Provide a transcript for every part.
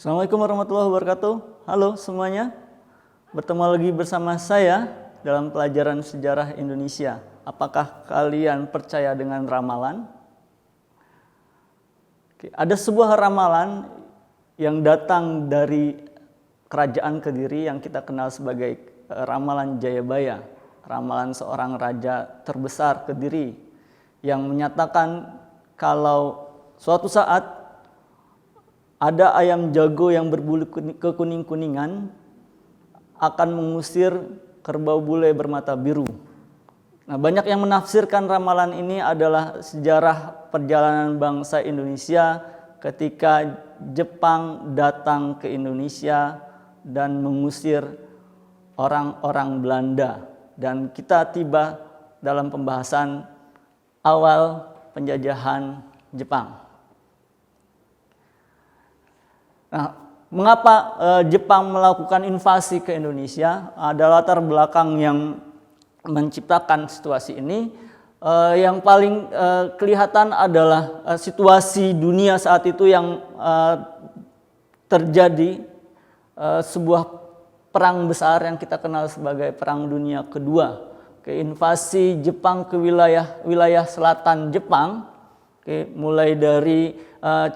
Assalamualaikum warahmatullahi wabarakatuh. Halo semuanya, bertemu lagi bersama saya dalam pelajaran sejarah Indonesia. Apakah kalian percaya dengan ramalan? Ada sebuah ramalan yang datang dari kerajaan Kediri yang kita kenal sebagai ramalan Jayabaya. Ramalan seorang raja terbesar Kediri yang menyatakan kalau suatu saat ada ayam jago yang berbulu kekuning-kuningan akan mengusir kerbau bule bermata biru. Nah, banyak yang menafsirkan ramalan ini adalah sejarah perjalanan bangsa Indonesia ketika Jepang datang ke Indonesia dan mengusir orang-orang Belanda. Dan kita tiba dalam pembahasan awal penjajahan Jepang. Nah, mengapa Jepang melakukan invasi ke Indonesia? Ada latar belakang yang menciptakan situasi ini. Yang paling kelihatan adalah situasi dunia saat itu yang terjadi sebuah perang besar yang kita kenal sebagai Perang Dunia Kedua. Invasi Jepang ke wilayah selatan Jepang, mulai dari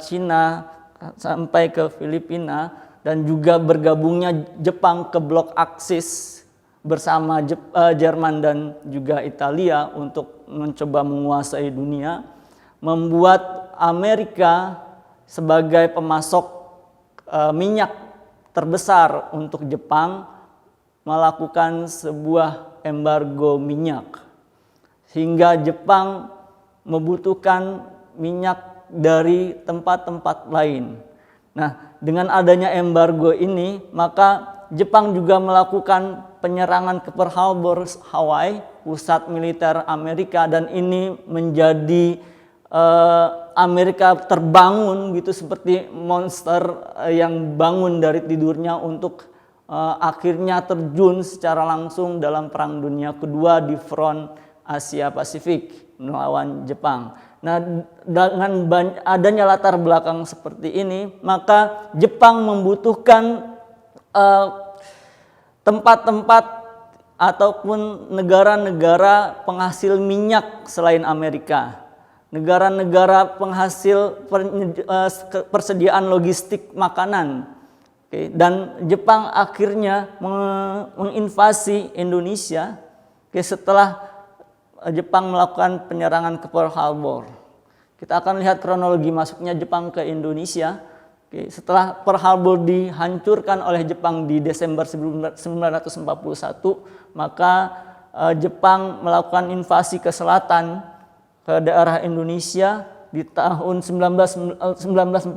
Cina sampai ke Filipina, dan juga bergabungnya Jepang ke blok Aksis bersama Jerman dan juga Italia untuk mencoba menguasai dunia, membuat Amerika sebagai pemasok minyak terbesar untuk Jepang melakukan sebuah embargo minyak, sehingga Jepang membutuhkan minyak dari tempat-tempat lain. Nah, dengan adanya embargo ini, maka Jepang juga melakukan penyerangan ke Pearl Harbor, Hawaii, pusat militer Amerika, dan ini menjadi Amerika terbangun gitu seperti monster yang bangun dari tidurnya untuk akhirnya terjun secara langsung dalam Perang Dunia Kedua di front Asia Pasifik melawan Jepang. Nah, dengan adanya latar belakang seperti ini, maka Jepang membutuhkan tempat-tempat ataupun negara-negara penghasil minyak selain Amerika. Negara-negara penghasil persediaan logistik makanan. Dan Jepang akhirnya menginvasi Indonesia setelah Jepang melakukan penyerangan ke Pearl Harbor. Kita akan lihat kronologi masuknya Jepang ke Indonesia. Setelah Pearl Harbor dihancurkan oleh Jepang di Desember 1941, maka Jepang melakukan invasi ke selatan ke daerah Indonesia di tahun 1942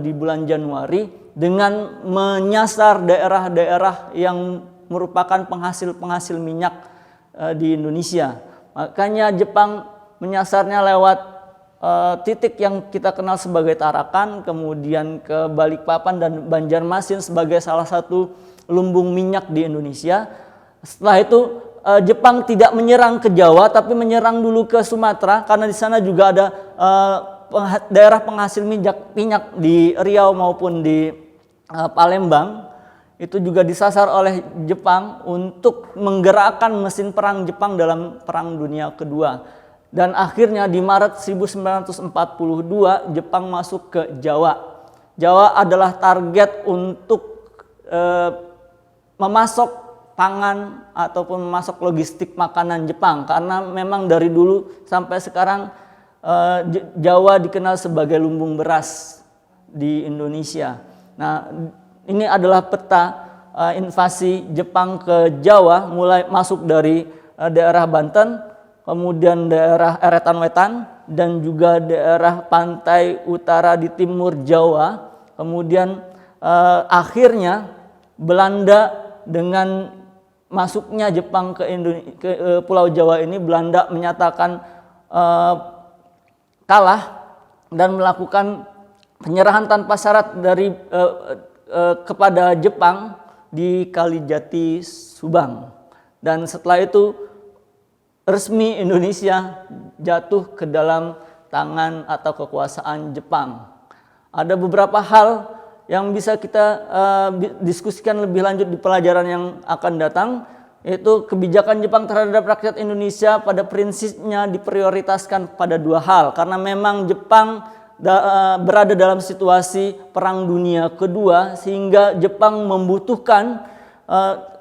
di bulan Januari dengan menyasar daerah-daerah yang merupakan penghasil minyak di Indonesia. Makanya Jepang menyasarnya lewat titik yang kita kenal sebagai Tarakan, kemudian ke Balikpapan dan Banjarmasin sebagai salah satu lumbung minyak di Indonesia. Setelah itu Jepang tidak menyerang ke Jawa, tapi menyerang dulu ke Sumatera karena di sana juga ada daerah penghasil minyak di Riau maupun di Palembang. Itu juga disasar oleh Jepang untuk menggerakkan mesin perang Jepang dalam Perang Dunia Kedua. Dan akhirnya di Maret 1942 Jepang masuk ke Jawa. Jawa adalah target untuk memasok pangan ataupun memasok logistik makanan Jepang. Karena memang dari dulu sampai sekarang Jawa dikenal sebagai lumbung beras di Indonesia. Nah, ini adalah peta invasi Jepang ke Jawa, mulai masuk dari daerah Banten, kemudian daerah Eretan Wetan, dan juga daerah pantai utara di timur Jawa. Kemudian akhirnya Belanda dengan masuknya Jepang ke Pulau Jawa ini, Belanda menyatakan kalah dan melakukan penyerahan tanpa syarat kepada Jepang di Kalijati, Subang. Dan setelah itu resmi Indonesia jatuh ke dalam tangan atau kekuasaan Jepang. Ada beberapa hal yang bisa kita diskusikan lebih lanjut di pelajaran yang akan datang, yaitu kebijakan Jepang terhadap rakyat Indonesia pada prinsipnya diprioritaskan pada dua hal, karena memang Jepang berada dalam situasi Perang Dunia Kedua, sehingga Jepang membutuhkan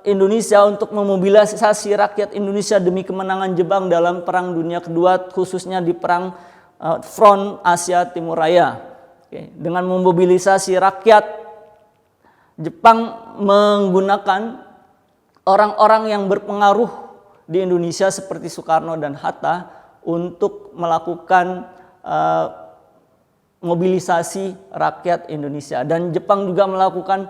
Indonesia untuk memobilisasi rakyat Indonesia demi kemenangan Jepang dalam Perang Dunia Kedua, khususnya di perang front Asia Timur Raya. Dengan memobilisasi rakyat, Jepang menggunakan orang-orang yang berpengaruh di Indonesia seperti Soekarno dan Hatta untuk melakukan mobilisasi rakyat Indonesia. Dan Jepang juga melakukan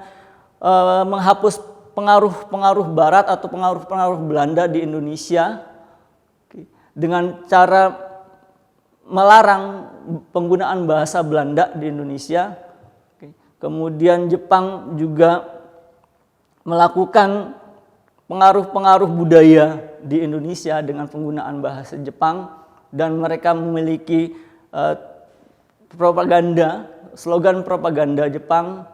menghapus pengaruh-pengaruh Barat atau pengaruh-pengaruh Belanda di Indonesia dengan cara melarang penggunaan bahasa Belanda di Indonesia. Kemudian Jepang juga melakukan pengaruh-pengaruh budaya di Indonesia dengan penggunaan bahasa Jepang, dan mereka memiliki propaganda, slogan propaganda Jepang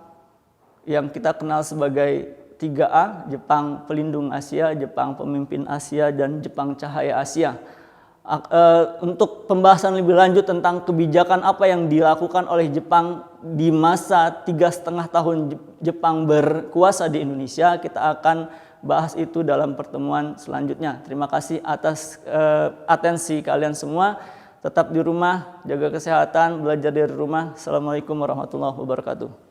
yang kita kenal sebagai 3A, Jepang Pelindung Asia, Jepang Pemimpin Asia, dan Jepang Cahaya Asia. Untuk pembahasan lebih lanjut tentang kebijakan apa yang dilakukan oleh Jepang di masa 3,5 tahun Jepang berkuasa di Indonesia, kita akan bahas itu dalam pertemuan selanjutnya. Terima kasih atas atensi kalian semua. Tetap di rumah, jaga kesehatan, belajar dari rumah. Assalamualaikum warahmatullahi wabarakatuh.